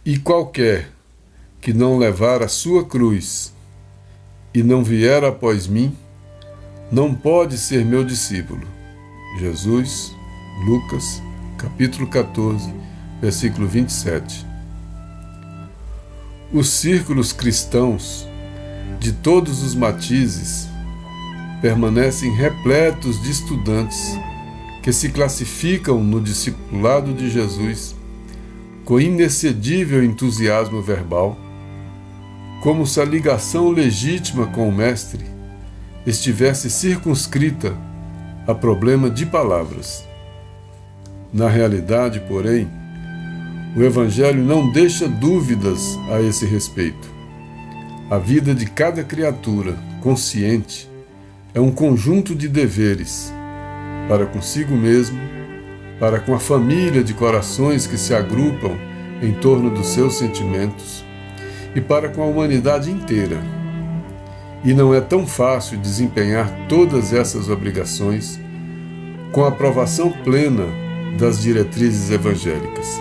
E qualquer que não levar a sua cruz e não vier após mim, não pode ser meu discípulo. Jesus, Lucas, capítulo 14, versículo 27. Os círculos cristãos, de todos os matizes, permanecem repletos de estudantes que se classificam no discipulado de Jesus com inexcedível entusiasmo verbal, como se a ligação legítima com o Mestre estivesse circunscrita a problema de palavras. Na realidade, porém, o Evangelho não deixa dúvidas a esse respeito. A vida de cada criatura consciente é um conjunto de deveres para consigo mesmo, para com a família de corações que se agrupam em torno dos seus sentimentos e para com a humanidade inteira. E não é tão fácil desempenhar todas essas obrigações com a aprovação plena das diretrizes evangélicas.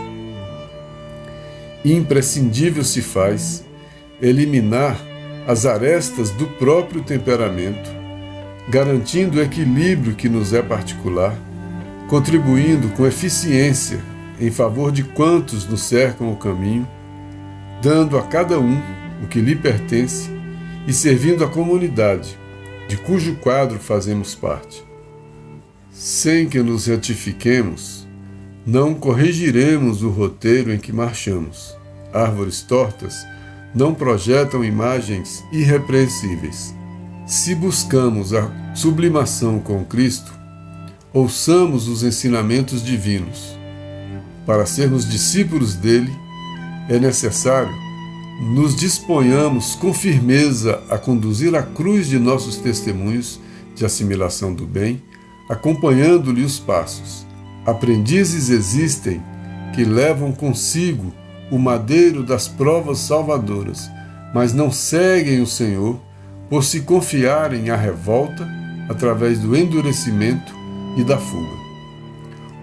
Imprescindível se faz eliminar as arestas do próprio temperamento, garantindo o equilíbrio que nos é particular, contribuindo com eficiência em favor de quantos nos cercam o caminho, dando a cada um o que lhe pertence e servindo a comunidade, de cujo quadro fazemos parte. Sem que nos retifiquemos, não corrigiremos o roteiro em que marchamos. Árvores tortas não projetam imagens irrepreensíveis. Se buscamos a sublimação com Cristo, ouçamos os ensinamentos divinos. Para sermos discípulos dele, é necessário nos disponhamos com firmeza a conduzir a cruz de nossos testemunhos de assimilação do bem, acompanhando-lhe os passos. Aprendizes existem que levam consigo o madeiro das provas salvadoras, mas não seguem o Senhor por se confiarem à revolta através do endurecimento e da fuga.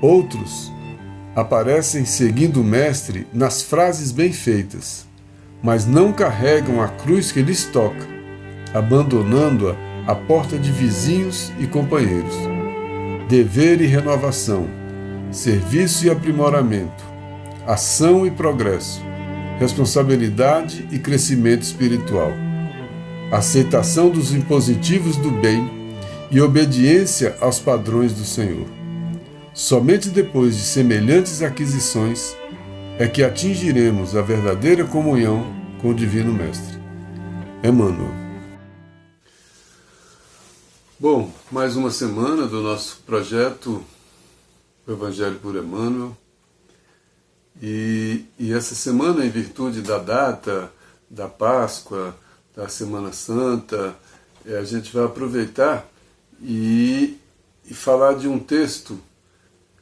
Outros aparecem seguindo o Mestre nas frases bem feitas, mas não carregam a cruz que lhes toca, abandonando-a à porta de vizinhos e companheiros. Dever e renovação, serviço e aprimoramento, ação e progresso, responsabilidade e crescimento espiritual, aceitação dos impositivos do bem e obediência aos padrões do Senhor. Somente depois de semelhantes aquisições é que atingiremos a verdadeira comunhão com o Divino Mestre. Emmanuel. Bom, mais uma semana do nosso projeto O Evangelho por Emmanuel. E essa semana, em virtude da data da Páscoa, da Semana Santa, a gente vai aproveitar e falar de um texto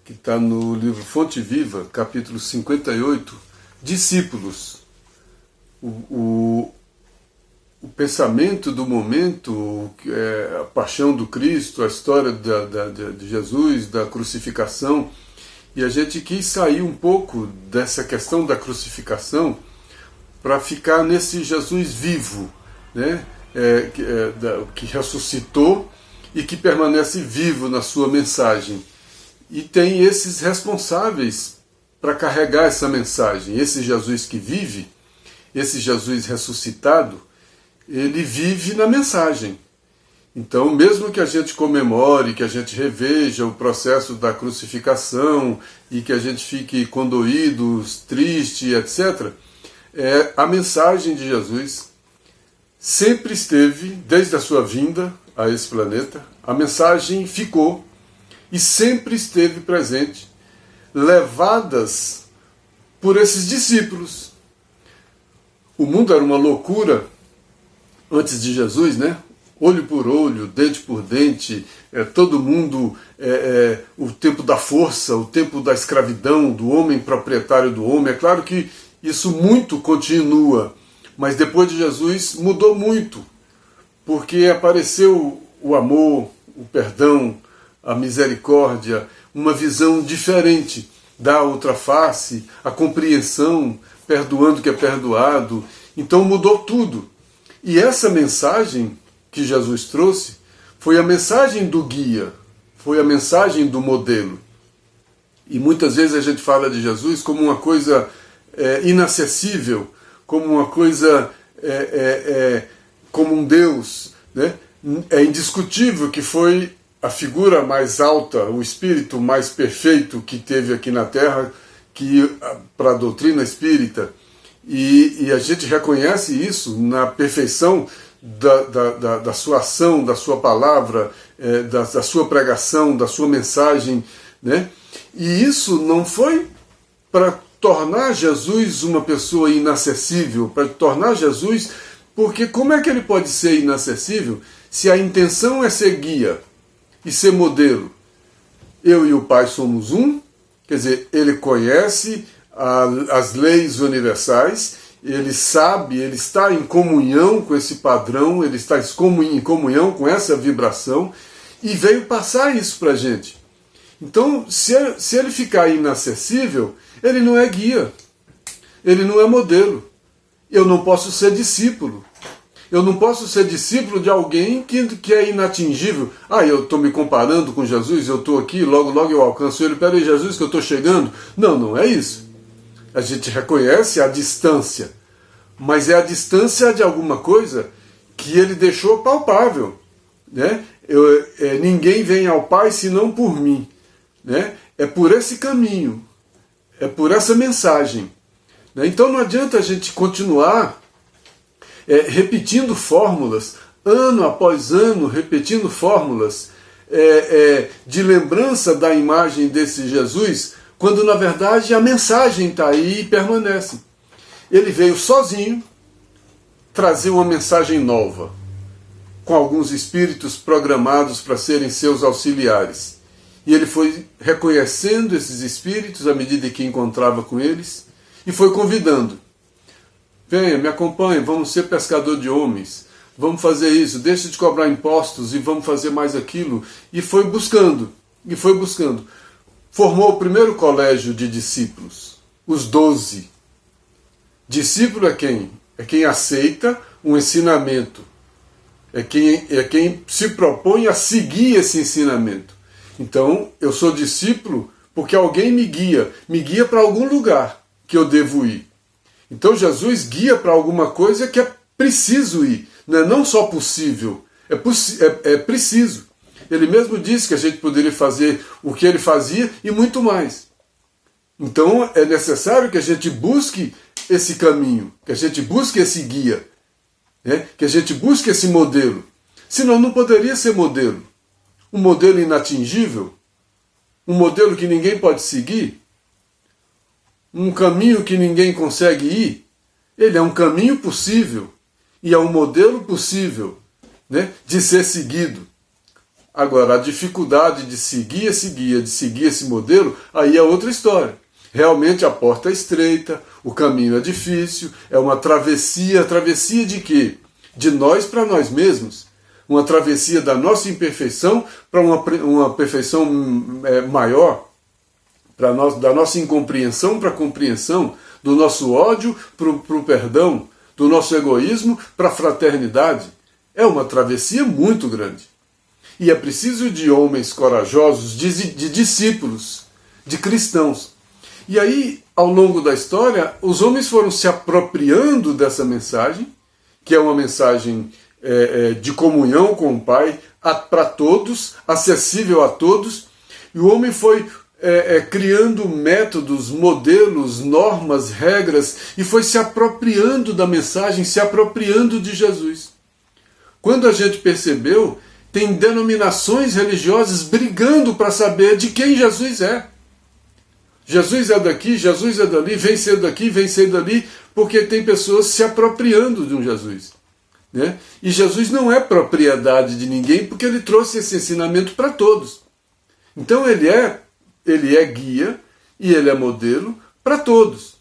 que está no livro Fonte Viva, capítulo 58, Discípulos. O pensamento do momento, a paixão do Cristo, a história de Jesus, da crucificação. E a gente quis sair um pouco dessa questão da crucificação para ficar nesse Jesus vivo, né? Que ressuscitou e que permanece vivo na sua mensagem. E tem esses responsáveis para carregar essa mensagem. Esse Jesus que vive, esse Jesus ressuscitado, ele vive na mensagem. Então, mesmo que a gente comemore, que a gente reveja o processo da crucificação e que a gente fique condoído, triste, etc., a mensagem de Jesus sempre esteve, desde a sua vinda a esse planeta, a mensagem ficou e sempre esteve presente, levadas por esses discípulos. O mundo era uma loucura antes de Jesus, né? Olho por olho, dente por dente, todo mundo, o tempo da força, o tempo da escravidão, do homem proprietário do homem. É claro que isso muito continua, mas depois de Jesus mudou muito, porque apareceu o amor, o perdão, a misericórdia, uma visão diferente da outra face, a compreensão, perdoando o que é perdoado. Então mudou tudo. E essa mensagem que Jesus trouxe foi a mensagem do guia, foi a mensagem do modelo. E muitas vezes a gente fala de Jesus como uma coisa inacessível, como uma coisa, como um Deus, né? É indiscutível que foi a figura mais alta, o espírito mais perfeito que teve aqui na Terra, para a doutrina espírita. E a gente reconhece isso na perfeição da sua ação, da sua palavra, da sua pregação, da sua mensagem, né? E isso não foi para tornar Jesus uma pessoa inacessível, para tornar Jesus... Porque como é que ele pode ser inacessível se a intenção é ser guia e ser modelo? Eu e o Pai somos um, quer dizer, ele conhece as leis universais, ele sabe, ele está em comunhão com esse padrão, ele está em comunhão com essa vibração e veio passar isso para a gente. Então, se ele ficar inacessível, ele não é guia, ele não é modelo. Eu não posso ser discípulo. Eu não posso ser discípulo de alguém que é inatingível. Eu estou me comparando com Jesus, eu estou aqui, logo eu alcanço ele. Peraí, Jesus, que eu estou chegando. Não é isso. A gente reconhece a distância, mas é a distância de alguma coisa que ele deixou palpável, né? Ninguém vem ao Pai senão por mim, né? É por esse caminho, é por essa mensagem. Então não adianta a gente continuar repetindo fórmulas, ano após ano, repetindo fórmulas de lembrança da imagem desse Jesus, quando na verdade a mensagem está aí e permanece. Ele veio sozinho trazer uma mensagem nova, com alguns espíritos programados para serem seus auxiliares. E ele foi reconhecendo esses espíritos à medida que encontrava com eles, e foi convidando. Venha, me acompanhe, vamos ser pescador de homens, vamos fazer isso, deixa de cobrar impostos e vamos fazer mais aquilo. E foi buscando. Formou o primeiro colégio de discípulos, os 12. Discípulo é quem? É quem aceita um ensinamento. É quem se propõe a seguir esse ensinamento. Então, eu sou discípulo porque alguém me guia para algum lugar que eu devo ir. Então Jesus guia para alguma coisa que é preciso ir, não só possível, é preciso. Ele mesmo disse que a gente poderia fazer o que ele fazia e muito mais. Então é necessário que a gente busque esse caminho, que a gente busque esse guia, né? Que a gente busque esse modelo. Senão não poderia ser modelo. Um modelo inatingível, um modelo que ninguém pode seguir, um caminho que ninguém consegue ir. Ele é um caminho possível e é um modelo possível, né, de ser seguido. Agora, a dificuldade de seguir esse guia, de seguir esse modelo, aí é outra história. Realmente a porta é estreita, o caminho é difícil, é uma travessia. Travessia de quê? De nós para nós mesmos. Uma travessia da nossa imperfeição para uma perfeição maior. Da nossa incompreensão para a compreensão, do nosso ódio para o perdão, do nosso egoísmo para a fraternidade. É uma travessia muito grande. E é preciso de homens corajosos, de discípulos, de cristãos. E aí, ao longo da história, os homens foram se apropriando dessa mensagem, que é uma mensagem de comunhão com o Pai, para todos, acessível a todos, e o homem foi criando métodos, modelos, normas, regras, e foi se apropriando da mensagem, se apropriando de Jesus. Quando a gente percebeu, tem denominações religiosas brigando para saber de quem Jesus é. Jesus é daqui, Jesus é dali, vem ser daqui, vem ser dali, porque tem pessoas se apropriando de um Jesus, né? E Jesus não é propriedade de ninguém, porque ele trouxe esse ensinamento para todos. Então ele é guia e ele é modelo para todos.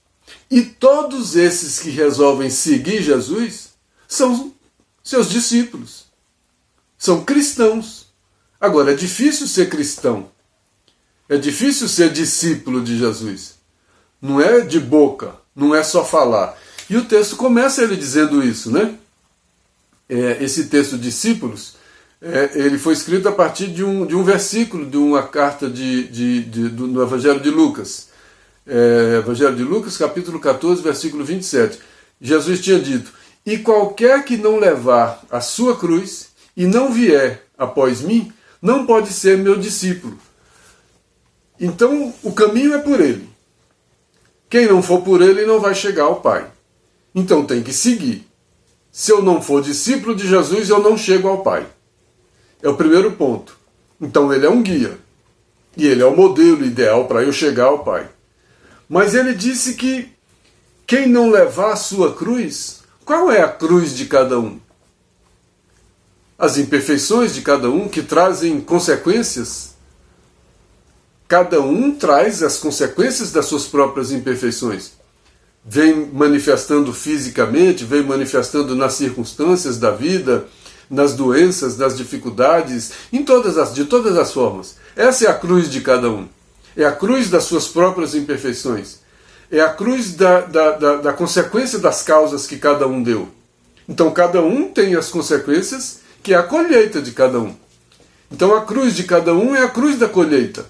E todos esses que resolvem seguir Jesus são seus discípulos, são cristãos. Agora, é difícil ser cristão. É difícil ser discípulo de Jesus. Não é de boca, não é só falar. E o texto começa ele dizendo isso, né? Esse texto, discípulos, ele foi escrito a partir de um versículo de uma carta do Evangelho de Lucas. Evangelho de Lucas, capítulo 14, versículo 27. Jesus tinha dito: e qualquer que não levar a sua cruz e não vier após mim, não pode ser meu discípulo. Então, o caminho é por ele. Quem não for por ele não vai chegar ao Pai. Então tem que seguir. Se eu não for discípulo de Jesus, eu não chego ao Pai. É o primeiro ponto. Então ele é um guia. E ele é o modelo ideal para eu chegar ao Pai. Mas ele disse que quem não levar a sua cruz, qual é a cruz de cada um? As imperfeições de cada um que trazem consequências. Cada um traz as consequências das suas próprias imperfeições. Vem manifestando fisicamente, vem manifestando nas circunstâncias da vida, nas doenças, nas dificuldades, de todas as formas. Essa é a cruz de cada um. É a cruz das suas próprias imperfeições. É a cruz da consequência das causas que cada um deu. Então cada um tem as consequências, que é a colheita de cada um. Então a cruz de cada um é a cruz da colheita.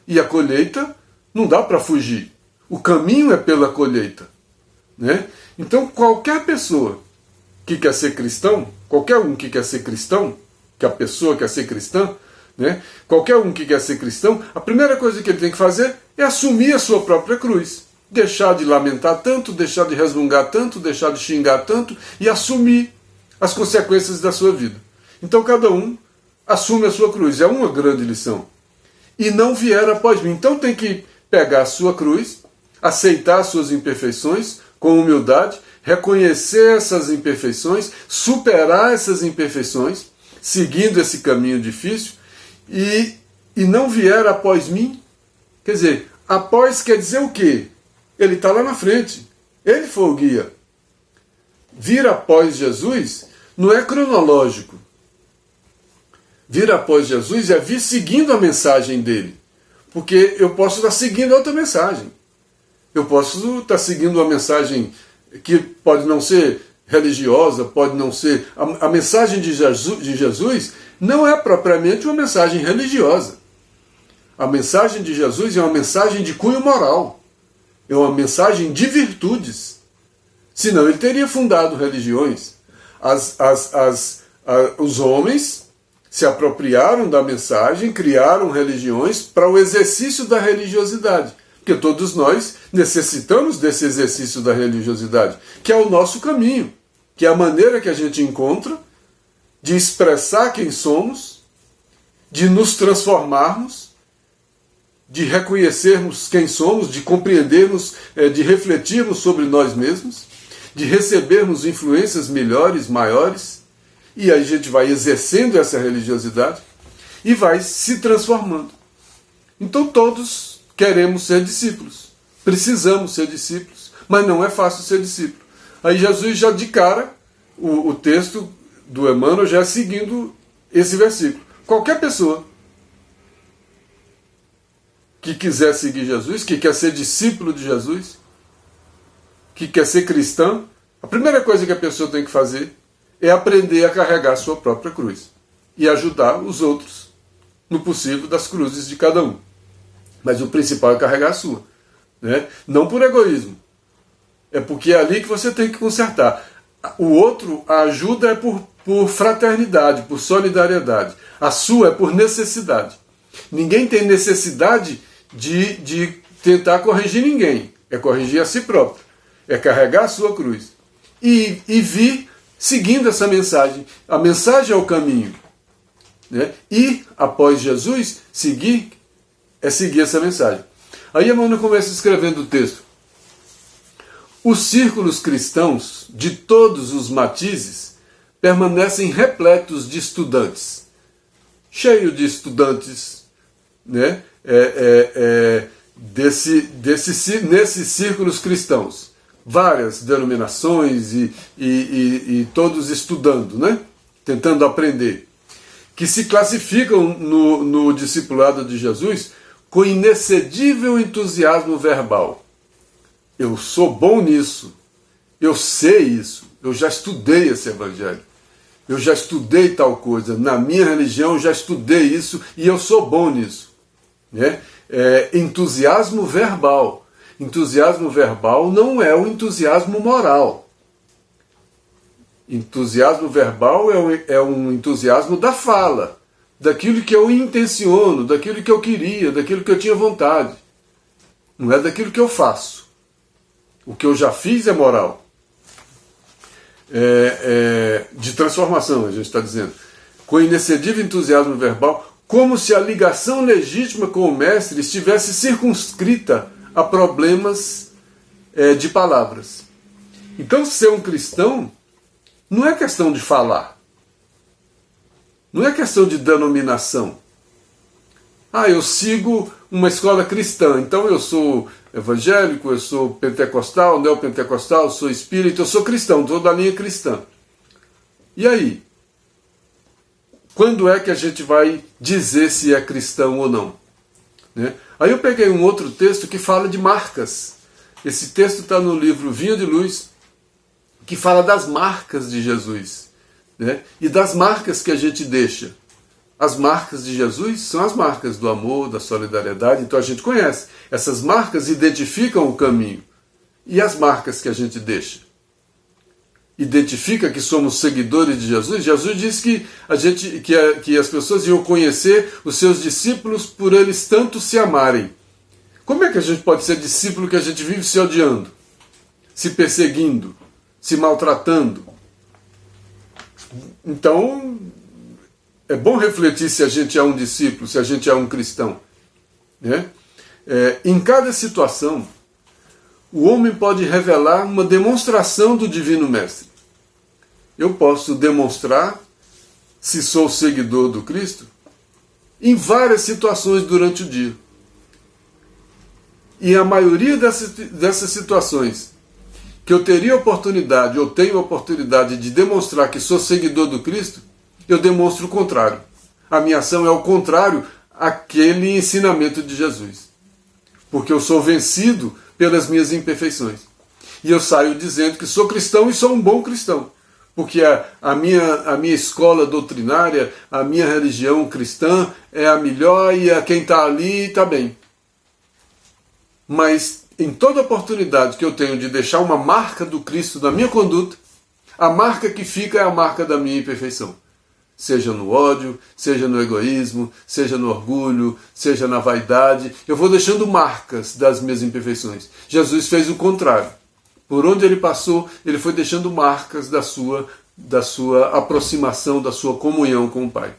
E a colheita não dá para fugir. O caminho é pela colheita. Né? Então qualquer pessoa que quer ser cristão, qualquer um que quer ser cristão, que a pessoa quer ser cristã, né? Qualquer um que quer ser cristão, a primeira coisa que ele tem que fazer é assumir a sua própria cruz. Deixar de lamentar tanto, deixar de resmungar tanto, deixar de xingar tanto e assumir as consequências da sua vida. Então cada um assume a sua cruz. É uma grande lição. E não vier após mim. Então tem que pegar a sua cruz, aceitar as suas imperfeições com humildade, reconhecer essas imperfeições, superar essas imperfeições, seguindo esse caminho difícil, e não vier após mim. Quer dizer, após quer dizer o quê? Ele está lá na frente. Ele foi o guia. Vir após Jesus não é cronológico. Vir após Jesus é vir seguindo a mensagem dele. Porque eu posso estar seguindo outra mensagem. Eu posso estar seguindo uma mensagem que pode não ser religiosa, pode não ser... A mensagem de Jesus não é propriamente uma mensagem religiosa. A mensagem de Jesus é uma mensagem de cunho moral. É uma mensagem de virtudes. Senão ele teria fundado religiões. Os homens se apropriaram da mensagem, criaram religiões para o exercício da religiosidade. Porque todos nós necessitamos desse exercício da religiosidade, que é o nosso caminho, que é a maneira que a gente encontra de expressar quem somos, de nos transformarmos, de reconhecermos quem somos, de compreendermos, de refletirmos sobre nós mesmos, de recebermos influências melhores, maiores, e aí a gente vai exercendo essa religiosidade e vai se transformando. Então todos queremos ser discípulos, precisamos ser discípulos, mas não é fácil ser discípulo. Aí Jesus já de cara, o texto do Emmanuel já seguindo esse versículo. Qualquer pessoa que quiser seguir Jesus, que quer ser discípulo de Jesus, que quer ser cristão, a primeira coisa que a pessoa tem que fazer é aprender a carregar a sua própria cruz e ajudar os outros no possível das cruzes de cada um. Mas o principal é carregar a sua, né? Não por egoísmo. É porque é ali que você tem que consertar. O outro, a ajuda é por fraternidade, por solidariedade. A sua é por necessidade. Ninguém tem necessidade de tentar corrigir ninguém. É corrigir a si próprio. É carregar a sua cruz. E vir seguindo essa mensagem. A mensagem é o caminho. Né? E, após Jesus, seguir essa mensagem. Aí Emmanuel começa escrevendo o texto. Os círculos cristãos, de todos os matizes, permanecem repletos de estudantes. Cheio de estudantes, né? Nesses círculos cristãos. Várias denominações e todos estudando, né? Tentando aprender. que se classificam no discipulado de Jesus com inexcedível entusiasmo verbal. Eu sou bom nisso, eu sei isso, eu já estudei esse evangelho, eu já estudei tal coisa, na minha religião eu já estudei isso e eu sou bom nisso. Né? Entusiasmo verbal. Entusiasmo verbal não é o entusiasmo moral. Entusiasmo verbal é um entusiasmo da fala, daquilo que eu intenciono, daquilo que eu queria, daquilo que eu tinha vontade. Não é daquilo que eu faço. O que eu já fiz é moral. De transformação, a gente está dizendo. Com inexcedível entusiasmo verbal, como se a ligação legítima com o Mestre estivesse circunscrita a problemas de palavras. Então, ser um cristão não é questão de falar. Não é questão de denominação. Eu sigo uma escola cristã, então eu sou evangélico, eu sou pentecostal, neopentecostal, sou espírita, eu sou cristão, estou da linha cristã. E aí? Quando é que a gente vai dizer se é cristão ou não? Né? Aí eu peguei um outro texto que fala de marcas. Esse texto está no livro Vinha de Luz, que fala das marcas de Jesus, né? E das marcas que a gente deixa. As marcas de Jesus são as marcas do amor, da solidariedade, então a gente conhece. Essas marcas identificam o caminho. E as marcas que a gente deixa? Identifica que somos seguidores de Jesus? Jesus disse que as pessoas iam conhecer os seus discípulos por eles tanto se amarem. Como é que a gente pode ser discípulo que a gente vive se odiando, se perseguindo, se maltratando? Então, é bom refletir se a gente é um discípulo, se a gente é um cristão. Né? Em cada situação, o homem pode revelar uma demonstração do Divino Mestre. Eu posso demonstrar se sou seguidor do Cristo em várias situações durante o dia. E a maioria dessas situações que eu teria oportunidade, ou tenho oportunidade de demonstrar que sou seguidor do Cristo, eu demonstro o contrário. A minha ação é o contrário àquele ensinamento de Jesus. Porque eu sou vencido pelas minhas imperfeições. E eu saio dizendo que sou cristão e sou um bom cristão. Porque a minha escola doutrinária, a minha religião cristã é a melhor e quem está ali está bem. Mas em toda oportunidade que eu tenho de deixar uma marca do Cristo na minha conduta, a marca que fica é a marca da minha imperfeição. Seja no ódio, seja no egoísmo, seja no orgulho, seja na vaidade. Eu vou deixando marcas das minhas imperfeições. Jesus fez o contrário. Por onde ele passou, ele foi deixando marcas da sua aproximação, da sua comunhão com o Pai.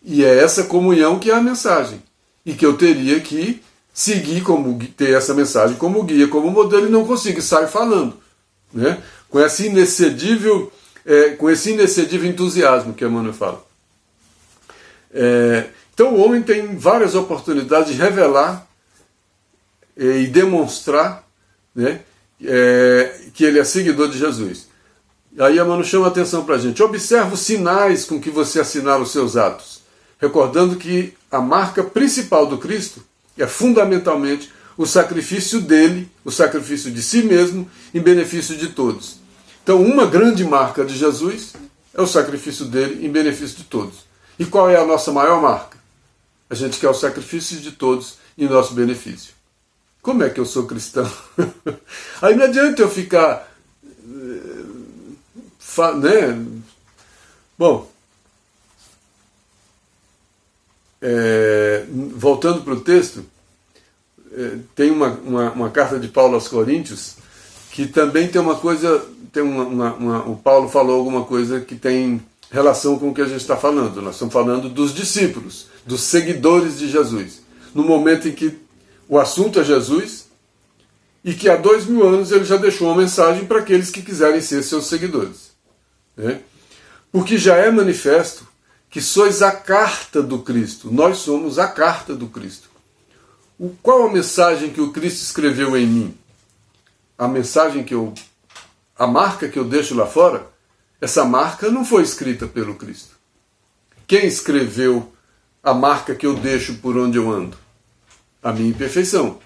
E é essa comunhão que é a mensagem. E que eu teria que seguir, ter essa mensagem como guia, como modelo, e não consigo sair falando. Né? Com esse inexcedível entusiasmo que Emmanuel fala. Então o homem tem várias oportunidades de revelar e demonstrar, né, que ele é seguidor de Jesus. Aí Emmanuel chama a atenção para a gente. Observa os sinais com que você assinala os seus atos, recordando que a marca principal do Cristo é fundamentalmente o sacrifício dele, o sacrifício de si mesmo, em benefício de todos. Então, uma grande marca de Jesus é o sacrifício dele em benefício de todos. E qual é a nossa maior marca? A gente quer o sacrifício de todos em nosso benefício. Como é que eu sou cristão? Aí não adianta eu ficar... né? Bom, voltando para o texto, tem uma carta de Paulo aos Coríntios que também tem uma coisa... o Paulo falou alguma coisa que tem relação com o que a gente está falando. Nós estamos falando dos discípulos, dos seguidores de Jesus. No momento em que o assunto é Jesus e que há 2000 anos ele já deixou uma mensagem para aqueles que quiserem ser seus seguidores. Né? Porque já é manifesto que sois a carta do Cristo. Nós somos a carta do Cristo. Qual a mensagem que o Cristo escreveu em mim? A mensagem a marca que eu deixo lá fora, essa marca não foi escrita pelo Cristo. Quem escreveu a marca que eu deixo por onde eu ando? A minha imperfeição.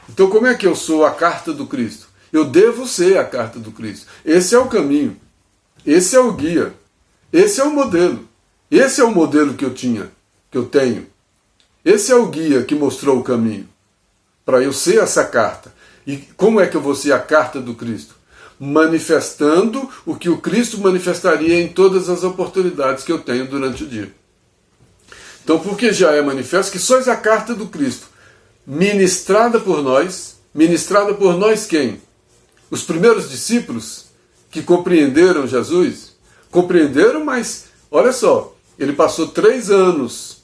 Então como é que eu sou a carta do Cristo? Eu devo ser a carta do Cristo. Esse é o caminho. Esse é o guia. Esse é o modelo. Esse é o modelo que eu tenho. Esse é o guia que mostrou o caminho para eu ser essa carta. E como é que eu vou ser a carta do Cristo? Manifestando o que o Cristo manifestaria em todas as oportunidades que eu tenho durante o dia. Então, porque já é manifesto que sois a carta do Cristo, ministrada por nós quem? Os primeiros discípulos que compreenderam Jesus? Compreenderam, mas, olha só, ele passou 3 anos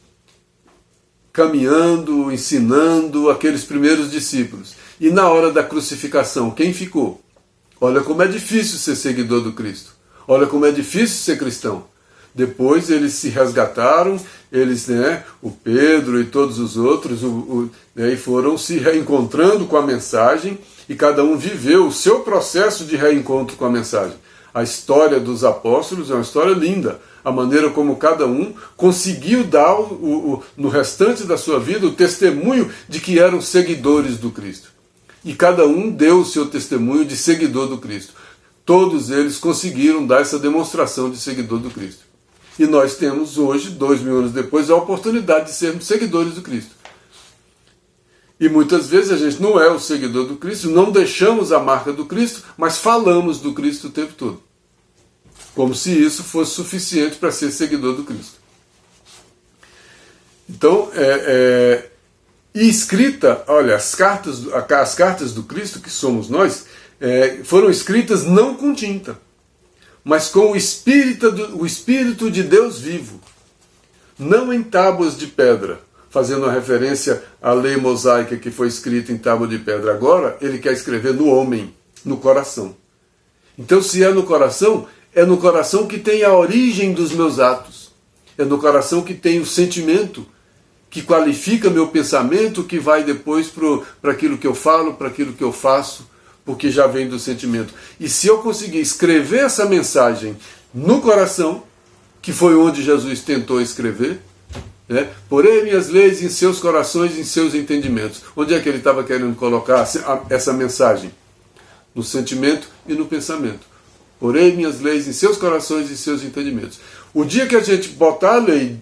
caminhando, ensinando aqueles primeiros discípulos. E na hora da crucificação, quem ficou? Olha como é difícil ser seguidor do Cristo. Olha como é difícil ser cristão. Depois eles se resgataram, o Pedro e todos os outros, e foram se reencontrando com a mensagem, e cada um viveu o seu processo de reencontro com a mensagem. A história dos apóstolos é uma história linda. A maneira como cada um conseguiu dar no restante da sua vida o testemunho de que eram seguidores do Cristo. E cada um deu o seu testemunho de seguidor do Cristo. Todos eles conseguiram dar essa demonstração de seguidor do Cristo. E nós temos hoje, 2000 anos depois, a oportunidade de sermos seguidores do Cristo. E muitas vezes a gente não é o seguidor do Cristo, não deixamos a marca do Cristo, mas falamos do Cristo o tempo todo. Como se isso fosse suficiente para ser seguidor do Cristo. Então, e escrita, olha, as cartas do Cristo, que somos nós, foram escritas não com tinta, mas com o Espírito de Deus vivo, não em tábuas de pedra, fazendo uma referência à lei mosaica que foi escrita em tábua de pedra. Agora, ele quer escrever no homem, no coração. Então, se é no coração que tem a origem dos meus atos, é no coração que tem o sentimento, que qualifica meu pensamento, que vai depois para aquilo que eu falo, para aquilo que eu faço, porque já vem do sentimento. E se eu conseguir escrever essa mensagem no coração, que foi onde Jesus tentou escrever, porei minhas leis em seus corações, em seus entendimentos. Onde é que ele estava querendo colocar essa mensagem? No sentimento e no pensamento. Porei minhas leis em seus corações e em seus entendimentos. O dia que a gente botar a lei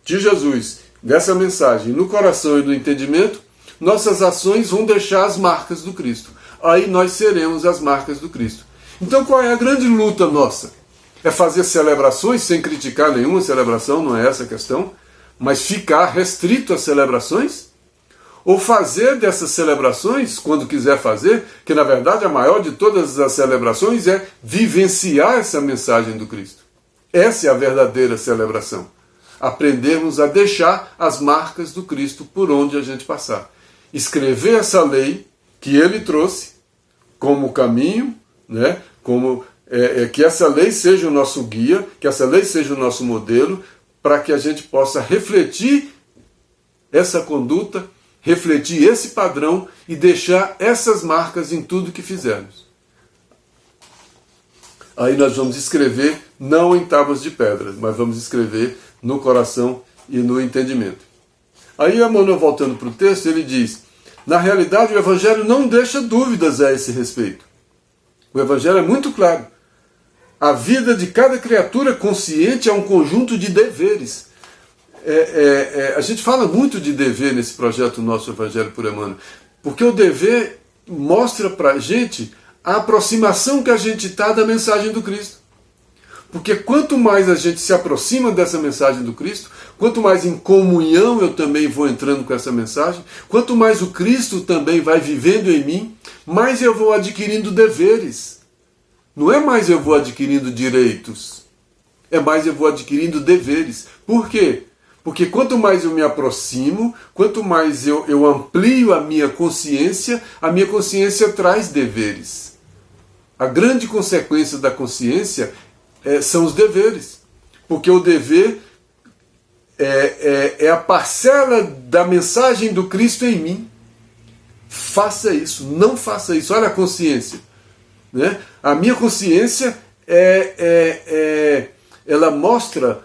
de Jesus, dessa mensagem, no coração e no entendimento, nossas ações vão deixar as marcas do Cristo. Aí nós seremos as marcas do Cristo. Então qual é a grande luta nossa? É fazer celebrações sem criticar nenhuma celebração, não é essa a questão, mas ficar restrito às celebrações? Ou fazer dessas celebrações, quando quiser fazer, que na verdade a maior de todas as celebrações é vivenciar essa mensagem do Cristo. Essa é a verdadeira celebração. Aprendermos a deixar as marcas do Cristo por onde a gente passar. Escrever essa lei que ele trouxe como caminho, que essa lei seja o nosso guia, que essa lei seja o nosso modelo, para que a gente possa refletir essa conduta, refletir esse padrão e deixar essas marcas em tudo que fizermos. Aí nós vamos escrever não em tábuas de pedra, mas vamos escrever no coração e no entendimento. Aí Emmanuel, voltando para o texto, ele diz: na realidade o Evangelho não deixa dúvidas a esse respeito. O Evangelho é muito claro. A vida de cada criatura consciente é um conjunto de deveres. A gente fala muito de dever nesse projeto nosso Evangelho por Emmanuel, porque o dever mostra para a gente a aproximação que a gente está da mensagem do Cristo. Porque quanto mais a gente se aproxima dessa mensagem do Cristo, quanto mais em comunhão eu também vou entrando com essa mensagem, quanto mais o Cristo também vai vivendo em mim, mais eu vou adquirindo deveres. Não é mais eu vou adquirindo direitos, é mais eu vou adquirindo deveres. Por quê? Porque quanto mais eu me aproximo, quanto mais eu amplio a minha consciência traz deveres. A grande consequência da consciência são os deveres. Porque o dever é a parcela da mensagem do Cristo em mim. Faça isso, não faça isso. Olha a consciência. A minha consciência ela mostra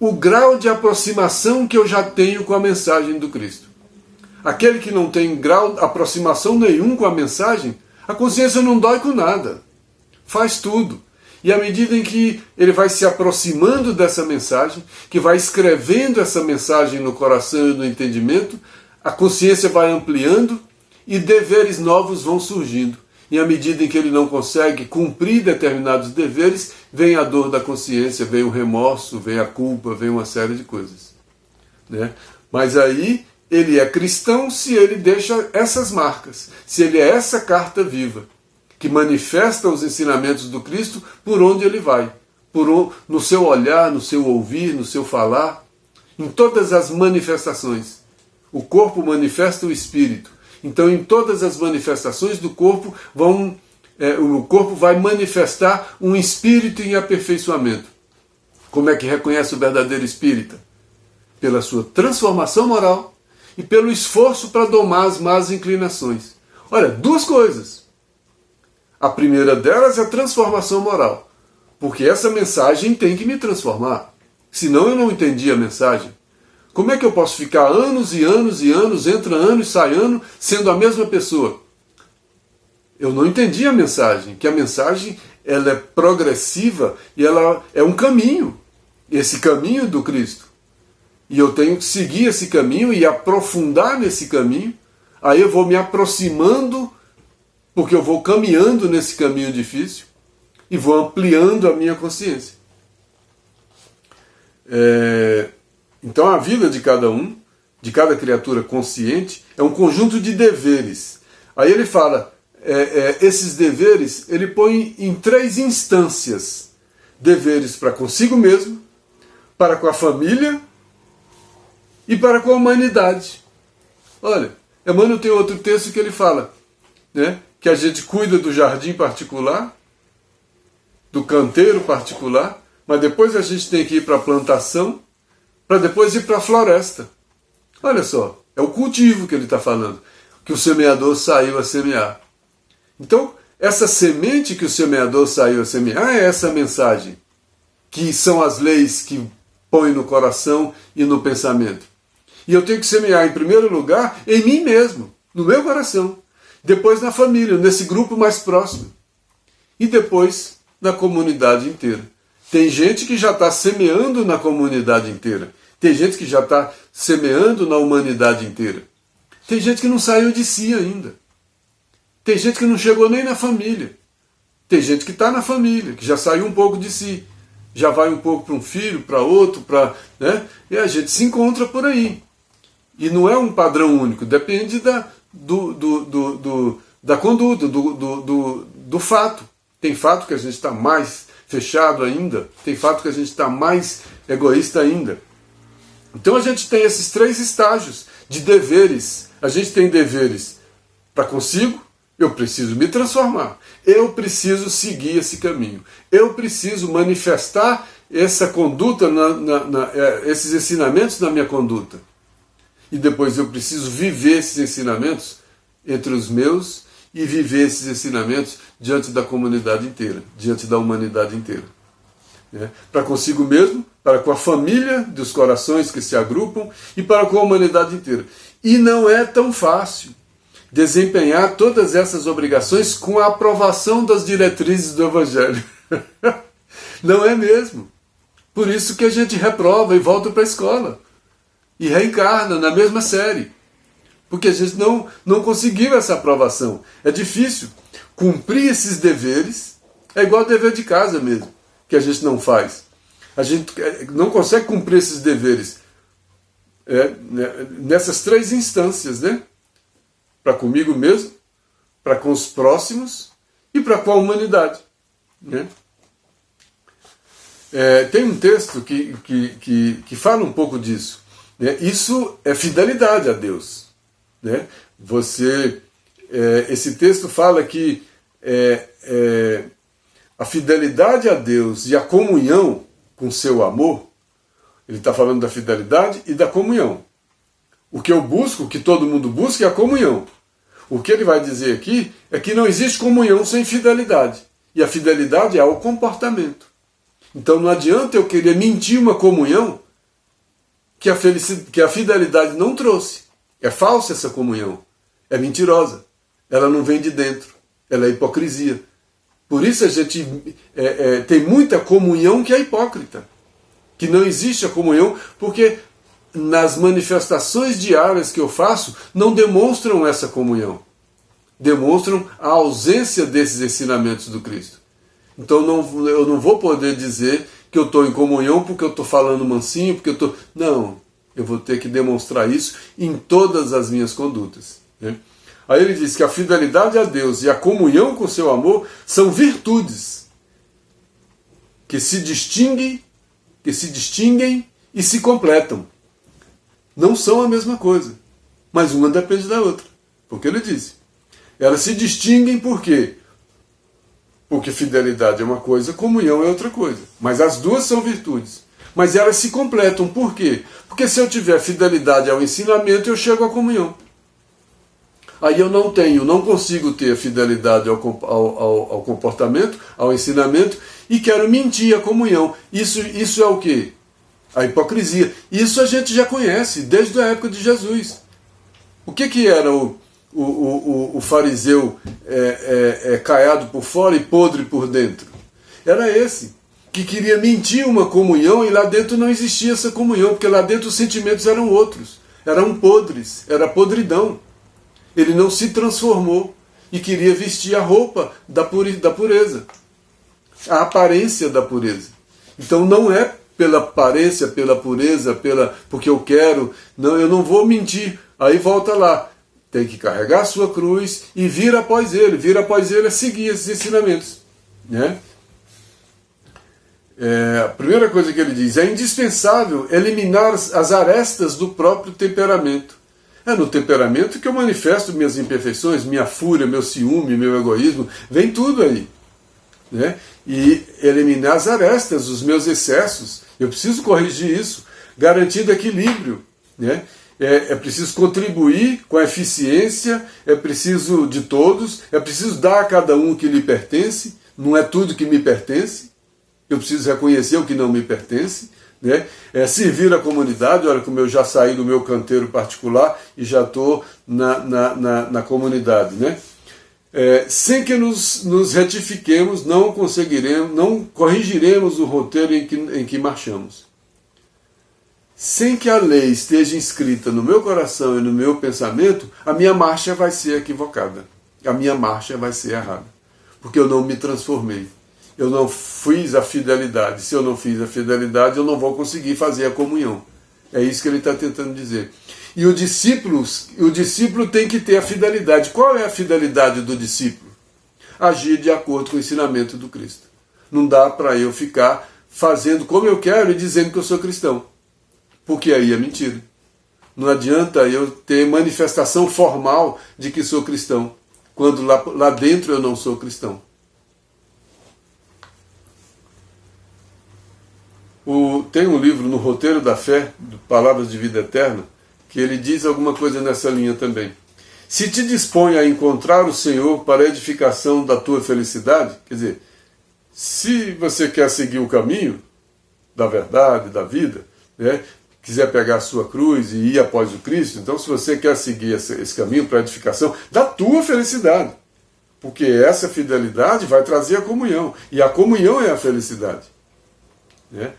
o grau de aproximação que eu já tenho com a mensagem do Cristo. Aquele que não tem grau de aproximação nenhum com a mensagem, a consciência não dói com nada. Faz tudo. E à medida em que ele vai se aproximando dessa mensagem, que vai escrevendo essa mensagem no coração e no entendimento, a consciência vai ampliando e deveres novos vão surgindo. E à medida em que ele não consegue cumprir determinados deveres, vem a dor da consciência, vem o remorso, vem a culpa, vem uma série de coisas. Né? Mas aí ele é cristão se ele deixa essas marcas, se ele é essa carta viva, que manifesta os ensinamentos do Cristo por onde ele vai, no seu olhar, no seu ouvir, no seu falar, em todas as manifestações. O corpo manifesta o espírito. Então, em todas as manifestações do corpo, o corpo vai manifestar um espírito em aperfeiçoamento. Como é que reconhece o verdadeiro espírita? Pela sua transformação moral e pelo esforço para domar as más inclinações. Olha, duas coisas. A primeira delas é a transformação moral, porque essa mensagem tem que me transformar, senão eu não entendi a mensagem. Como é que eu posso ficar anos e anos e anos, entra ano e sai ano, sendo a mesma pessoa? Eu não entendi a mensagem, que a mensagem ela é progressiva e ela é um caminho, esse caminho do Cristo. E eu tenho que seguir esse caminho e aprofundar nesse caminho, aí eu vou me aproximando, porque eu vou caminhando nesse caminho difícil e vou ampliando a minha consciência. Então a vida de cada um, de cada criatura consciente, é um conjunto de deveres. Aí ele fala, esses deveres ele põe em 3 instâncias. Deveres para consigo mesmo, para com a família e para com a humanidade. Olha, Emmanuel tem outro texto que ele fala, né, que a gente cuida do jardim particular, do canteiro particular, mas depois a gente tem que ir para a plantação, para depois ir para a floresta. Olha só, é o cultivo que ele está falando, que o semeador saiu a semear. Então, essa semente que o semeador saiu a semear é essa mensagem, que são as leis que põe no coração e no pensamento. E eu tenho que semear, em primeiro lugar, em mim mesmo, no meu coração. Depois na família, nesse grupo mais próximo. E depois na comunidade inteira. Tem gente que já está semeando na comunidade inteira. Tem gente que já está semeando na humanidade inteira. Tem gente que não saiu de si ainda. Tem gente que não chegou nem na família. Tem gente que está na família, que já saiu um pouco de si. Já vai um pouco para um filho, para outro, né? E a gente se encontra por aí. E não é um padrão único, depende da conduta, do fato. Tem fato que a gente está mais fechado ainda, tem fato que a gente está mais egoísta ainda. Então a gente tem esses 3 estágios de deveres. A gente tem deveres para consigo, eu preciso me transformar, eu preciso seguir esse caminho, eu preciso manifestar essa conduta, esses ensinamentos na minha conduta. E depois eu preciso viver esses ensinamentos entre os meus e viver esses ensinamentos diante da comunidade inteira, diante da humanidade inteira. Para consigo mesmo, para com a família dos corações que se agrupam e para com a humanidade inteira. E não é tão fácil desempenhar todas essas obrigações com a aprovação das diretrizes do Evangelho. Não é mesmo. Por isso que a gente reprova e volta para a escola. E reencarna na mesma série. Porque a gente não conseguiu essa aprovação. É difícil. Cumprir esses deveres é igual dever de casa mesmo, que a gente não faz. A gente não consegue cumprir esses deveres nessas 3 instâncias, né? Para comigo mesmo, para com os próximos e para com a humanidade. Né? Tem um texto que fala um pouco disso. Né? Isso é fidelidade a Deus. Né? Esse texto fala que a fidelidade a Deus e a comunhão com seu amor, ele está falando da fidelidade e da comunhão. O que eu busco, o que todo mundo busca é a comunhão. O que ele vai dizer aqui é que não existe comunhão sem fidelidade. E a fidelidade é o comportamento. Então não adianta eu querer mentir uma comunhão que a fidelidade não trouxe. É falsa essa comunhão. É mentirosa. Ela não vem de dentro. Ela é hipocrisia. Por isso a gente tem muita comunhão que é hipócrita. Que não existe a comunhão, porque nas manifestações diárias que eu faço, não demonstram essa comunhão. Demonstram a ausência desses ensinamentos do Cristo. Então eu não vou poder dizer que eu estou em comunhão porque eu estou falando mansinho, porque eu estou... Não, eu vou ter que demonstrar isso em todas as minhas condutas. Né? Aí ele diz que a fidelidade a Deus e a comunhão com o seu amor são virtudes que se distinguem e se completam. Não são a mesma coisa, mas uma depende da outra. Porque ele diz, elas se distinguem por quê? Porque fidelidade é uma coisa, comunhão é outra coisa. Mas as duas são virtudes. Mas elas se completam, por quê? Porque se eu tiver fidelidade ao ensinamento, eu chego à comunhão. Aí eu não consigo ter fidelidade ao comportamento, ao ensinamento, e quero mentir a comunhão. Isso é o quê? A hipocrisia. Isso a gente já conhece, desde a época de Jesus. O que era o fariseu caiado por fora e podre por dentro? Era esse, que queria mentir uma comunhão e lá dentro não existia essa comunhão, porque lá dentro os sentimentos eram outros, eram podres, era podridão. Ele não se transformou e queria vestir a roupa da pureza, a aparência da pureza. Então não é pela aparência, pela pureza, porque eu quero, não, eu não vou mentir. Aí volta lá, tem que carregar a sua cruz e vir após ele. Vir após ele é seguir esses ensinamentos. Né? A primeira coisa que ele diz, é indispensável eliminar as arestas do próprio temperamento. É no temperamento que eu manifesto minhas imperfeições, minha fúria, meu ciúme, meu egoísmo, vem tudo aí. Né? E eliminar as arestas, os meus excessos. Eu preciso corrigir isso, garantindo equilíbrio. Né? É preciso contribuir com a eficiência, é preciso de todos, é preciso dar a cada um o que lhe pertence, não é tudo que me pertence, eu preciso reconhecer o que não me pertence. Né? Servir a comunidade, olha como eu já saí do meu canteiro particular e já estou na comunidade. Né? Sem que nos retifiquemos, não corrigiremos o roteiro em que marchamos. Sem que a lei esteja inscrita no meu coração e no meu pensamento, a minha marcha vai ser equivocada. A minha marcha vai ser errada. Porque eu não me transformei. Eu não fiz a fidelidade. Se eu não fiz a fidelidade, eu não vou conseguir fazer a comunhão. É isso que ele está tentando dizer. E o discípulo tem que ter a fidelidade. Qual é a fidelidade do discípulo? Agir de acordo com o ensinamento do Cristo. Não dá para eu ficar fazendo como eu quero e dizendo que eu sou cristão. Porque aí é mentira. Não adianta eu ter manifestação formal de que sou cristão, quando lá dentro eu não sou cristão. Tem um livro no Roteiro da Fé, Palavras de Vida Eterna, que ele diz alguma coisa nessa linha também. Se te dispõe a encontrar o Senhor para a edificação da tua felicidade, quer dizer, se você quer seguir o caminho da verdade, da vida, né, quiser pegar a sua cruz e ir após o Cristo, então se você quer seguir esse caminho para a edificação da tua felicidade, porque essa fidelidade vai trazer a comunhão, e a comunhão é a felicidade. Né?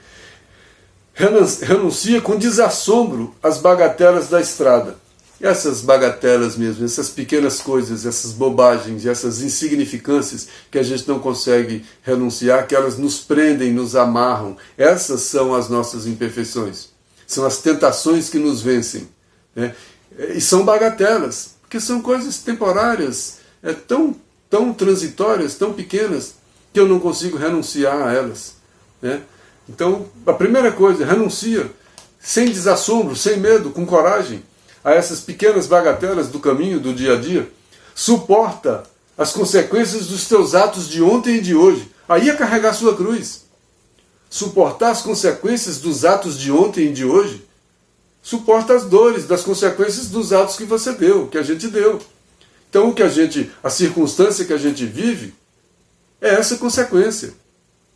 Renuncia com desassombro às bagatelas da estrada. Essas bagatelas mesmo, essas pequenas coisas, essas bobagens, essas insignificâncias que a gente não consegue renunciar, que elas nos prendem, nos amarram. Essas são as nossas imperfeições. São as tentações que nos vencem. Né? E são bagatelas, porque são coisas temporárias, tão transitórias, tão pequenas, que eu não consigo renunciar a elas. Né? Então, a primeira coisa, renuncia, sem desassombro, sem medo, com coragem, a essas pequenas bagatelas do caminho, do dia a dia. Suporta as consequências dos teus atos de ontem e de hoje. Aí é carregar sua cruz. Suportar as consequências dos atos de ontem e de hoje. Suporta as dores das consequências dos atos que você deu, que a gente deu. Então, a circunstância que a gente vive é essa consequência.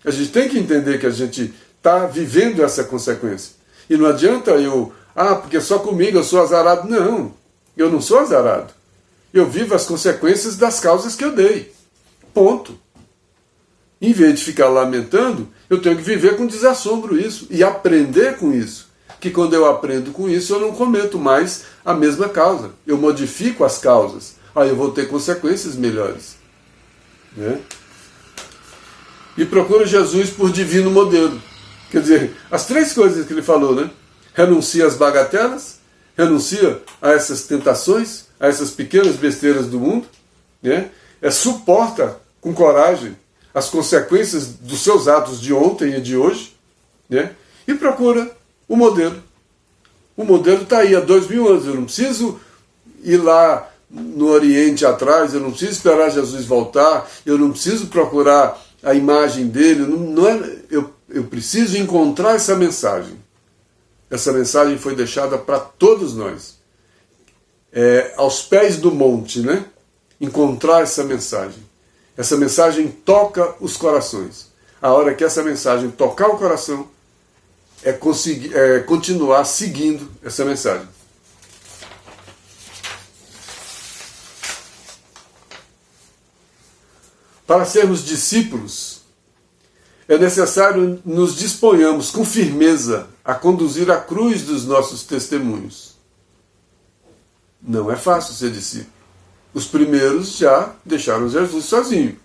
A gente tem que entender que a gente está vivendo essa consequência. E não adianta eu Ah, porque só comigo eu sou azarado. Não, eu não sou azarado. Eu vivo as consequências das causas que eu dei. Ponto. Em vez de ficar lamentando, eu tenho que viver com desassombro isso e aprender com isso. Que quando eu aprendo com isso, eu não cometo mais a mesma causa. Eu modifico as causas. Aí eu vou ter consequências melhores. Né? E procura Jesus por divino modelo. Quer dizer, as três coisas que ele falou, né? Renuncia às bagatelas, renuncia a essas tentações, a essas pequenas besteiras do mundo, né? Suporta com coragem as consequências dos seus atos de ontem e de hoje, né? E procura o modelo. O modelo está aí há 2000 anos. Eu não preciso ir lá no Oriente atrás, eu não preciso esperar Jesus voltar, eu não preciso procurar a imagem dele, eu preciso encontrar essa mensagem. Essa mensagem foi deixada para todos nós. Aos pés do monte, né? Encontrar essa mensagem. Essa mensagem toca os corações. A hora que essa mensagem tocar o coração, continuar seguindo essa mensagem. Para sermos discípulos, é necessário nos disponhamos com firmeza a conduzir a cruz dos nossos testemunhos. Não é fácil ser discípulo. Os primeiros já deixaram Jesus sozinho.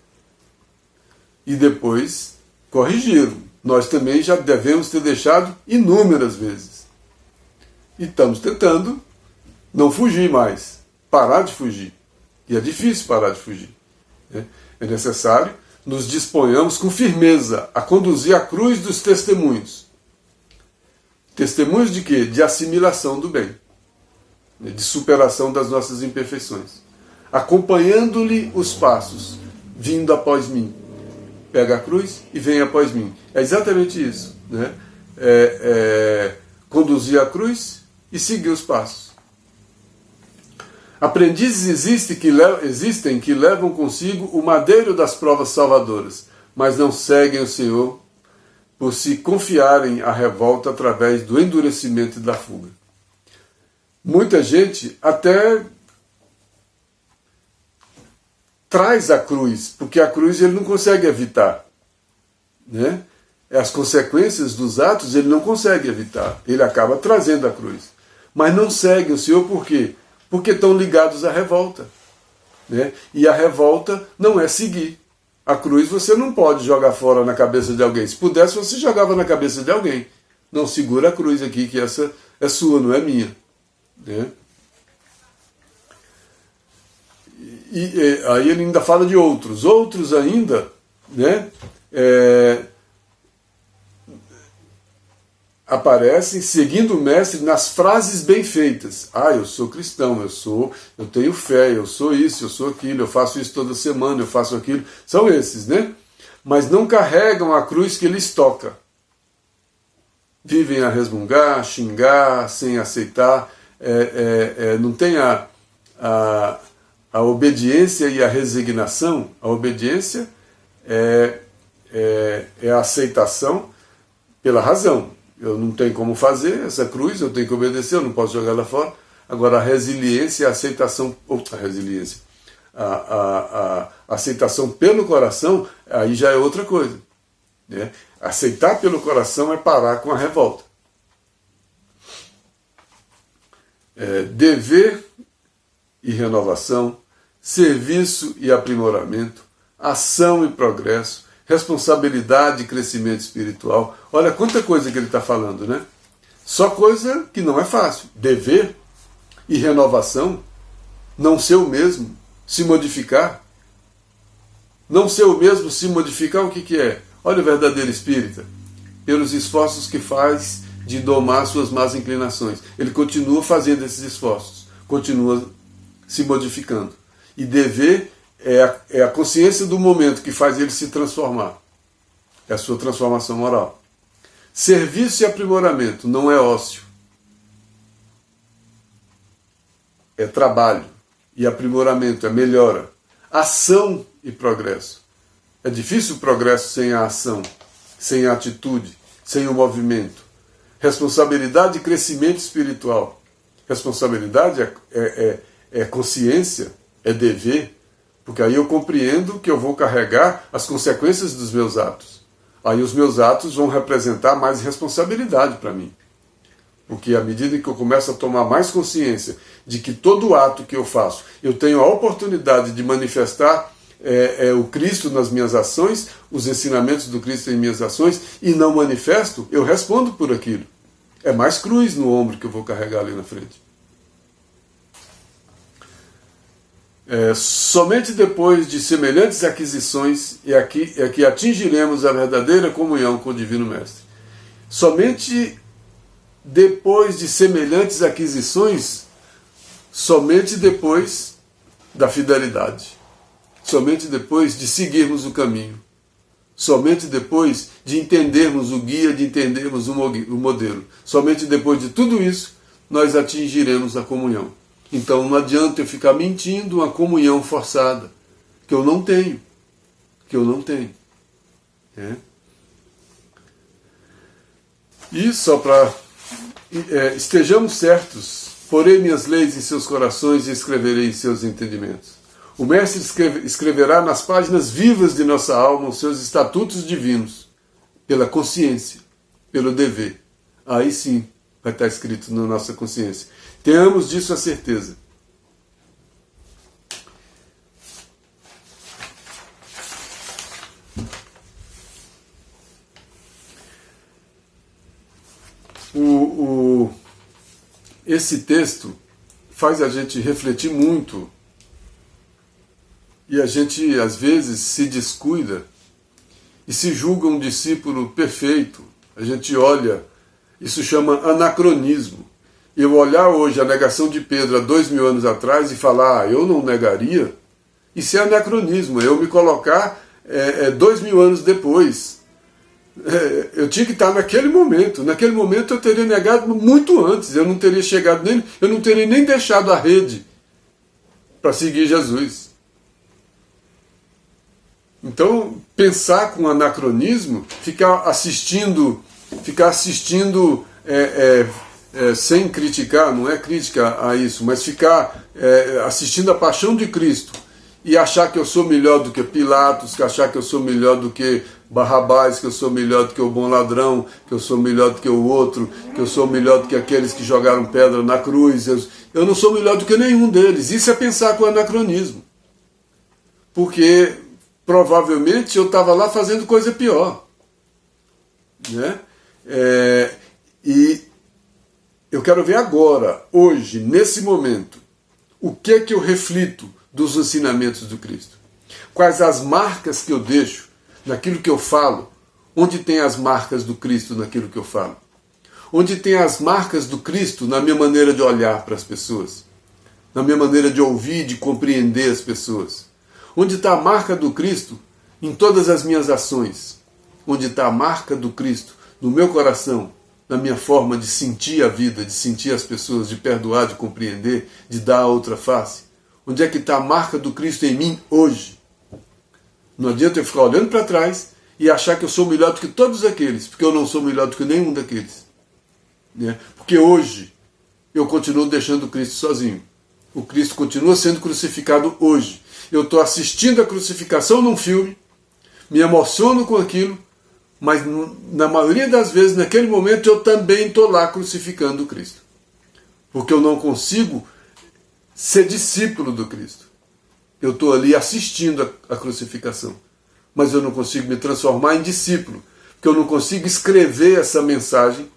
E depois corrigiram. Nós também já devemos ter deixado inúmeras vezes. E estamos tentando não fugir mais. Parar de fugir. E é difícil parar de fugir. É necessário nos disponhamos com firmeza a conduzir a cruz dos testemunhos. Testemunhos de quê? De assimilação do bem. De superação das nossas imperfeições. Acompanhando-lhe os passos, vindo após mim. Pega a cruz e vem após mim. É exatamente isso. Né? Conduzir a cruz e seguir os passos. Aprendizes existem que levam consigo o madeiro das provas salvadoras, mas não seguem o Senhor por se confiarem à revolta através do endurecimento e da fuga. Muita gente até traz a cruz, porque a cruz ele não consegue evitar. Né? As consequências dos atos ele não consegue evitar. Ele acaba trazendo a cruz. Mas não segue o Senhor por quê? Porque estão ligados à revolta. Né? E a revolta não é seguir. A cruz você não pode jogar fora na cabeça de alguém. Se pudesse, você jogava na cabeça de alguém. Não, segura a cruz aqui, que essa é sua, não é minha. Né? E aí ele ainda fala de outros. Outros ainda, né, aparecem seguindo o mestre nas frases bem feitas. Ah, eu sou cristão, eu tenho fé, eu sou isso, eu sou aquilo, eu faço isso toda semana, eu faço aquilo. São esses, né? Mas não carregam a cruz que lhes toca. Vivem a resmungar, xingar, sem aceitar. Não tem a obediência e a resignação. A obediência é a aceitação pela razão. Eu não tenho como fazer essa cruz, eu tenho que obedecer, eu não posso jogar ela fora. Agora, a resiliência e a aceitação, a aceitação pelo coração, aí já é outra coisa. Né? Aceitar pelo coração é parar com a revolta. Dever e renovação, serviço e aprimoramento, ação e progresso, responsabilidade e crescimento espiritual. Olha quanta coisa que ele está falando, né? Só coisa que não é fácil. Dever e renovação, não ser o mesmo, se modificar. Não ser o mesmo, se modificar, o que é? Olha o verdadeiro espírita. Pelos esforços que faz de domar suas más inclinações. Ele continua fazendo esses esforços, continua se modificando. E dever é a consciência do momento que faz ele se transformar. É a sua transformação moral. Serviço e aprimoramento não é ócio. É trabalho. E aprimoramento é melhora. Ação e progresso. É difícil o progresso sem a ação, sem a atitude, sem o movimento. Responsabilidade e crescimento espiritual. Responsabilidade é consciência, é dever, porque aí eu compreendo que eu vou carregar as consequências dos meus atos. Aí os meus atos vão representar mais responsabilidade para mim. Porque à medida que eu começo a tomar mais consciência de que todo ato que eu faço, eu tenho a oportunidade de manifestar o Cristo nas minhas ações, os ensinamentos do Cristo em minhas ações, e não manifesto, eu respondo por aquilo. É mais cruz no ombro que eu vou carregar ali na frente. Somente depois de semelhantes aquisições é que atingiremos a verdadeira comunhão com o Divino Mestre. Somente depois de semelhantes aquisições, somente depois da fidelidade, somente depois de seguirmos o caminho, somente depois de entendermos o guia, de entendermos o modelo, somente depois de tudo isso, nós atingiremos a comunhão. Então não adianta eu ficar mentindo uma comunhão forçada, que eu não tenho. E só para estejamos certos, porei minhas leis em seus corações e escreverei em seus entendimentos. O Mestre escreverá nas páginas vivas de nossa alma os seus estatutos divinos, pela consciência, pelo dever. Aí sim vai estar escrito na nossa consciência. Tenhamos disso a certeza. Esse texto faz a gente refletir muito e a gente às vezes se descuida e se julga um discípulo perfeito. A gente olha, isso chama anacronismo. Eu olhar hoje a negação de Pedro há 2000 anos atrás e falar, eu não negaria, isso é anacronismo, eu me colocar 2000 anos depois. Eu tinha que estar naquele momento eu teria negado muito antes, eu não teria chegado nem, eu não teria nem deixado a rede para seguir Jesus. Então, pensar com anacronismo, ficar assistindo sem criticar, não é crítica a isso, mas ficar assistindo a paixão de Cristo e achar que eu sou melhor do que Pilatos, que achar que eu sou melhor do que Barrabás, que eu sou melhor do que o bom ladrão, que eu sou melhor do que o outro, que eu sou melhor do que aqueles que jogaram pedra na cruz. Eu não sou melhor do que nenhum deles. Isso é pensar com anacronismo. Porque provavelmente eu estava lá fazendo coisa pior. Né? E eu quero ver agora, hoje, nesse momento, o que é que eu reflito dos ensinamentos do Cristo. Quais as marcas que eu deixo naquilo que eu falo, onde tem as marcas do Cristo naquilo que eu falo. Onde tem as marcas do Cristo na minha maneira de olhar para as pessoas, na minha maneira de ouvir, de compreender as pessoas. Onde está a marca do Cristo em todas as minhas ações. Onde está a marca do Cristo no meu coração, na minha forma de sentir a vida, de sentir as pessoas, de perdoar, de compreender, de dar a outra face. Onde é que está a marca do Cristo em mim hoje? Não adianta eu ficar olhando para trás e achar que eu sou melhor do que todos aqueles, porque eu não sou melhor do que nenhum daqueles. Né? Porque hoje eu continuo deixando o Cristo sozinho. O Cristo continua sendo crucificado hoje. Eu estou assistindo a crucificação num filme, me emociono com aquilo, mas na maioria das vezes, naquele momento, eu também estou lá crucificando o Cristo. Porque eu não consigo ser discípulo do Cristo. Eu estou ali assistindo a crucificação, mas eu não consigo me transformar em discípulo, porque eu não consigo escrever essa mensagem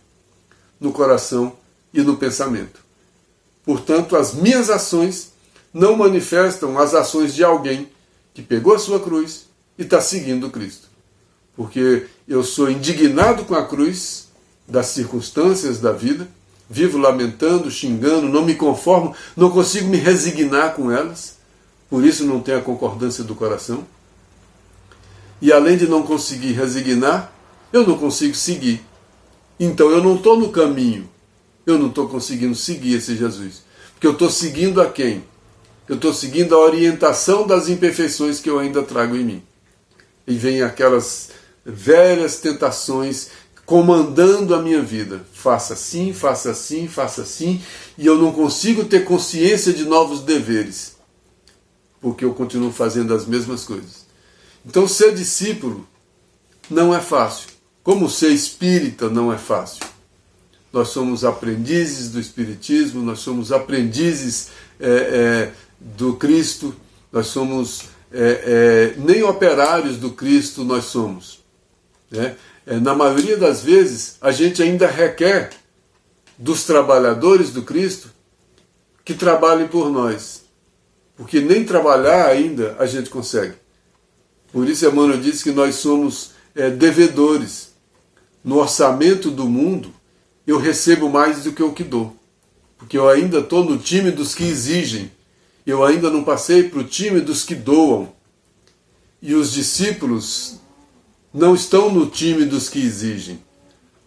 no coração e no pensamento. Portanto, as minhas ações não manifestam as ações de alguém que pegou a sua cruz e está seguindo Cristo. Porque eu sou indignado com a cruz das circunstâncias da vida, vivo lamentando, xingando, não me conformo, não consigo me resignar com elas, por isso não tenho a concordância do coração. E além de não conseguir resignar, eu não consigo seguir. Então eu não estou no caminho, eu não estou conseguindo seguir esse Jesus. Porque eu estou seguindo a quem? Eu estou seguindo a orientação das imperfeições que eu ainda trago em mim. E vem aquelas velhas tentações comandando a minha vida. Faça assim, faça assim, faça assim, e eu não consigo ter consciência de novos deveres, porque eu continuo fazendo as mesmas coisas. Então, ser discípulo não é fácil, como ser espírita não é fácil. Nós somos aprendizes do Espiritismo, nós somos aprendizes do Cristo, nós somos nem operários do Cristo nós somos. Né? Na maioria das vezes, a gente ainda requer dos trabalhadores do Cristo que trabalhem por nós, porque nem trabalhar ainda a gente consegue. Por isso Emmanuel diz que nós somos devedores. No orçamento do mundo, eu recebo mais do que o que dou, porque eu ainda estou no time dos que exigem, eu ainda não passei para o time dos que doam, e os discípulos não estão no time dos que exigem.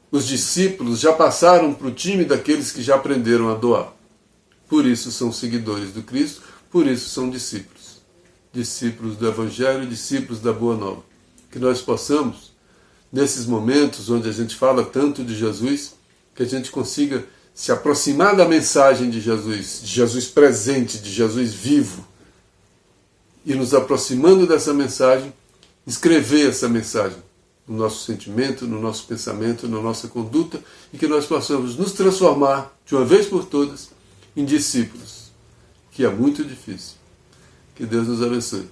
Os discípulos já passaram para o time daqueles que já aprenderam a doar. Por isso são seguidores do Cristo, por isso são discípulos. Discípulos do Evangelho, discípulos da Boa Nova. Que nós possamos, nesses momentos onde a gente fala tanto de Jesus, que a gente consiga se aproximar da mensagem de Jesus presente, de Jesus vivo, e nos aproximando dessa mensagem, escrever essa mensagem no nosso sentimento, no nosso pensamento, na nossa conduta, e que nós possamos nos transformar, de uma vez por todas, em discípulos, que é muito difícil. Que Deus nos abençoe.